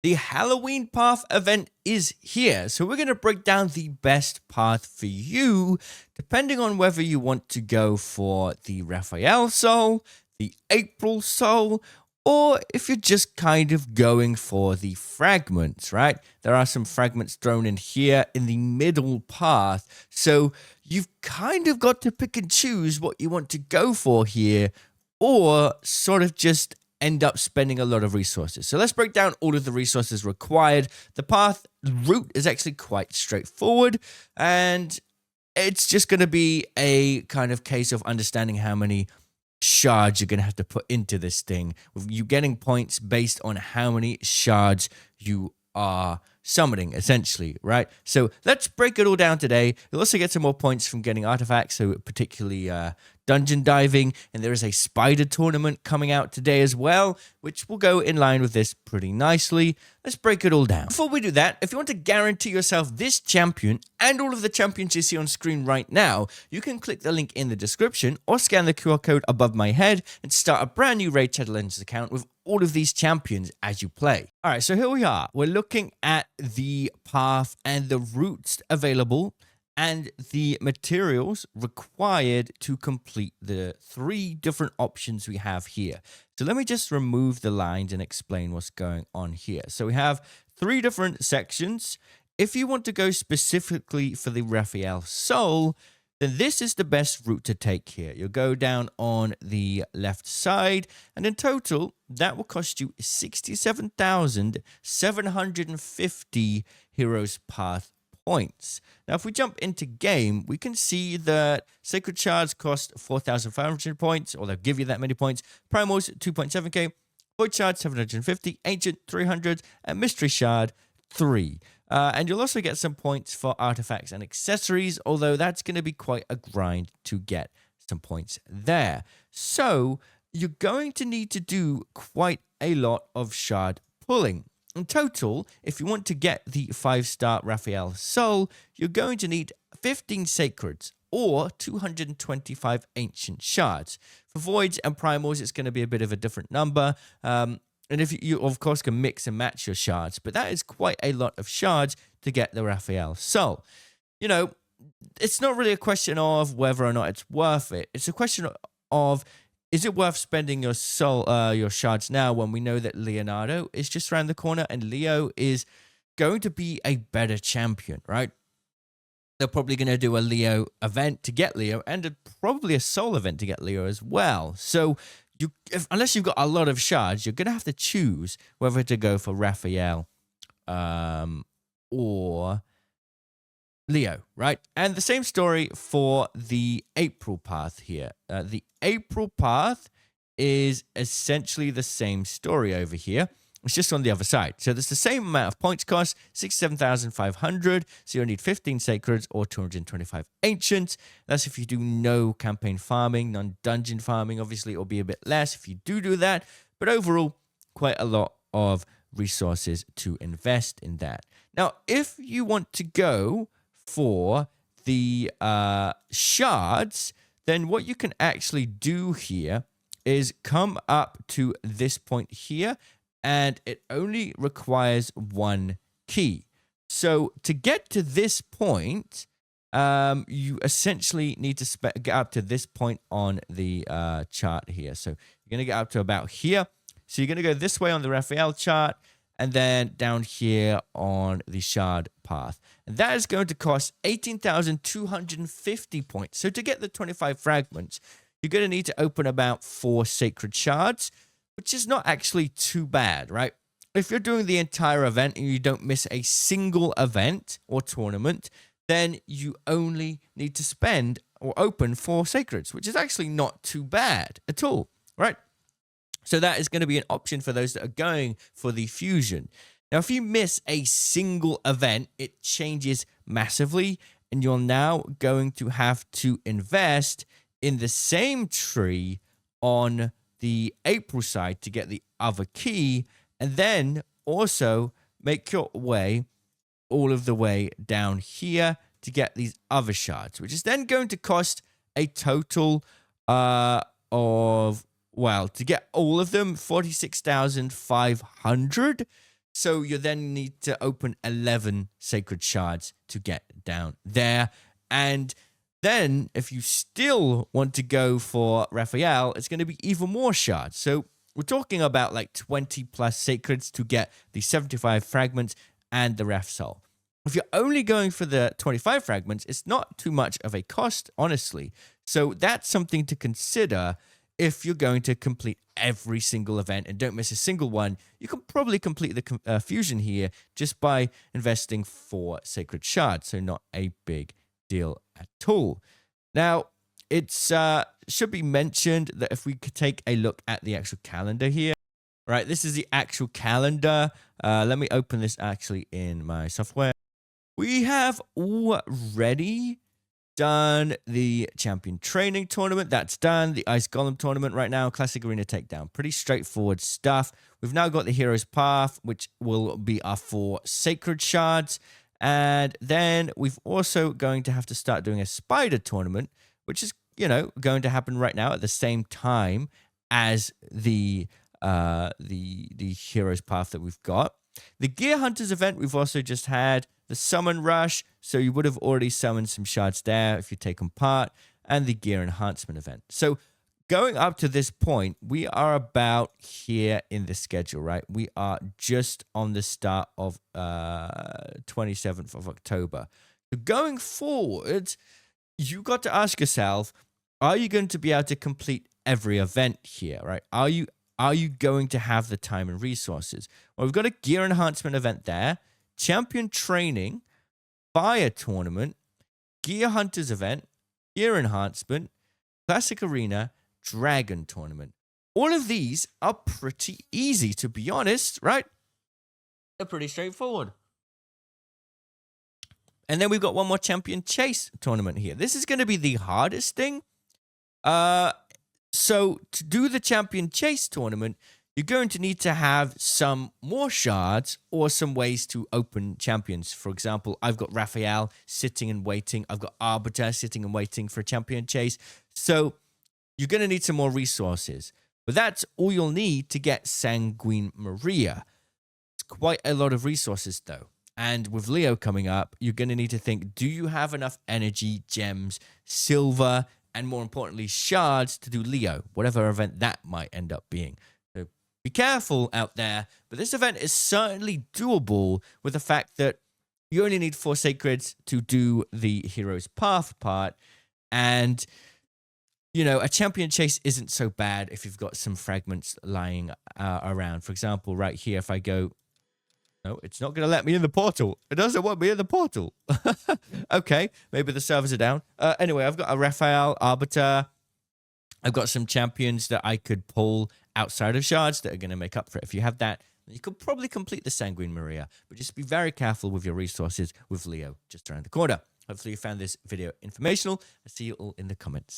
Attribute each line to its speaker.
Speaker 1: The Halloween path event is here, so we're going to break down the best path for you, depending on whether you want to go for the Raphael soul, the April soul, or if you're just kind of going for the fragments, right? There are some fragments thrown in here in the middle path, so you've kind of got to pick and choose what you want to go for here, or sort of just end up spending a lot of resources. So let's break down all of the resources required. The path route is actually quite straightforward, and it's just going to be a kind of case of understanding how many shards you're going to have to put into this thing, with you getting points based on how many shards you are summoning, essentially, right? So let's break it all down today. You'll also get some more points from getting artifacts, so particularly dungeon diving, and there is a spider tournament coming out today as well, which will go in line with this pretty nicely. Let's break it all down. Before we do that, if you want to guarantee yourself this champion and all of the champions you see on screen right now, you can click the link in the description or scan the QR code above my head and start a brand new Raid Shadow Legends account with all of these champions as you play. All right, so here we are. We're looking at the path and the routes available and the materials required to complete the 3 different options we have here. So let me just remove the lines and explain what's going on here. So we have 3 different sections. If you want to go specifically for the Raphael soul, then this is the best route to take here. You'll go down on the left side, and in total, that will cost you 67,750 Heroes Path points. Now, if we jump into game, we can see that Sacred Shards cost 4,500 points, or they'll give you that many points. Primals, 2.7k. Void Shard, 750. Ancient, 300. And Mystery Shard, 3. And you'll also get some points for artifacts and accessories, although that's going to be quite a grind to get some points there. So you're going to need to do quite a lot of shard pulling. In total, if you want to get the 5-star Raphael soul, you're going to need 15 sacreds or 225 ancient shards. For voids and primals, it's going to be a bit of a different number. And if you, of course, can mix and match your shards, but that is quite a lot of shards to get the Raphael soul. You know, it's not really a question of whether or not it's worth it. It's a question of, is it worth spending your soul, your shards now, when we know that Leonardo is just around the corner and Leo is going to be a better champion, right? They're probably going to do a Leo event to get Leo, and probably a soul event to get Leo as well. So unless you've got a lot of shards, you're going to have to choose whether to go for Raphael or Leo, right? And the same story for the April path here. The April path is essentially the same story over here. It's just on the other side. So there's the same amount of points cost, 67,500. So you'll need 15 sacreds or 225 ancients. That's if you do no campaign farming, non-dungeon farming. Obviously, it'll be a bit less if you do that. But overall, quite a lot of resources to invest in that. Now, if you want to go for the shards, then what you can actually do here is come up to this point here, and it only requires 1 key. So to get to this point, you essentially need to get up to this point on the chart here. So you're going to get up to about here. So you're going to go this way on the Raphael chart, and then down here on the shard path. And that is going to cost 18,250 points. So to get the 25 fragments, you're going to need to open about 4 sacred shards, which is not actually too bad, right? If you're doing the entire event and you don't miss a single event or tournament, then you only need to spend or open 4 sacreds, which is actually not too bad at all, right? So that is going to be an option for those that are going for the fusion. Now, if you miss a single event, it changes massively, and you're now going to have to invest in the same tree on the April side to get the other key, and then also make your way all of the way down here to get these other shards, which is then going to cost a total of, well, to get all of them, 46,500. So you then need to open 11 sacred shards to get down there. And then if you still want to go for Raphael, it's going to be even more shards. So we're talking about like 20 plus sacreds to get the 75 fragments and the Raph soul. If you're only going for the 25 fragments, it's not too much of a cost, honestly. So that's something to consider if you're going to complete every single event and don't miss a single one. You can probably complete the fusion here just by investing 4 sacred shards, so not a big deal at all. Now, it's should be mentioned that if we could take a look at the actual calendar here, right, this is the actual calendar. Let me open this actually in my software. We have already done the champion training tournament. That's done. The Ice Golem tournament right now. Classic Arena Takedown. Pretty straightforward stuff. We've now got the Hero's Path, which will be our 4 sacred shards. And then we've also going to have to start doing a spider tournament, which is, you know, going to happen right now at the same time as the Hero's Path that we've got. The Gear Hunters event we've also just had. The Summon Rush, so you would have already summoned some shards there if you've taken part, and the Gear Enhancement event. So going up to this point, we are about here in the schedule, right? We are just on the start of 27th of October. So going forward, you got to ask yourself, are you going to be able to complete every event here, right? Are you going to have the time and resources? Well, we've got a Gear Enhancement event there. Champion Training, Fire Tournament, Gear Hunters event, Gear Enhancement, Classic Arena, Dragon Tournament. All of these are pretty easy, to be honest, right? They're pretty straightforward. And then we've got one more Champion Chase tournament here. This is going to be the hardest thing. So to do the Champion Chase tournament, you're going to need to have some more shards or some ways to open champions. For example, I've got Raphael sitting and waiting. I've got Arbiter sitting and waiting for a champion chase. So you're going to need some more resources. But that's all you'll need to get Sanguine Maria. It's quite a lot of resources, though. And with Leo coming up, you're going to need to think, do you have enough energy, gems, silver, and more importantly, shards to do Leo, whatever event that might end up being. Be careful out there, but this event is certainly doable with the fact that you only need 4 sacreds to do the Hero's Path part, and, you know, a champion chase isn't so bad if you've got some fragments lying around. For example, right here, if I go... No, it's not going to let me in the portal. It doesn't want me in the portal. Okay, maybe the servers are down. Anyway, I've got a Raphael, Arbiter. I've got some champions that I could pull outside of shards that are going to make up for it. If you have that, you could probably complete the Sanguine Maria, but just be very careful with your resources with Leo just around the corner. Hopefully you found this video informational. I'll see you all in the comments.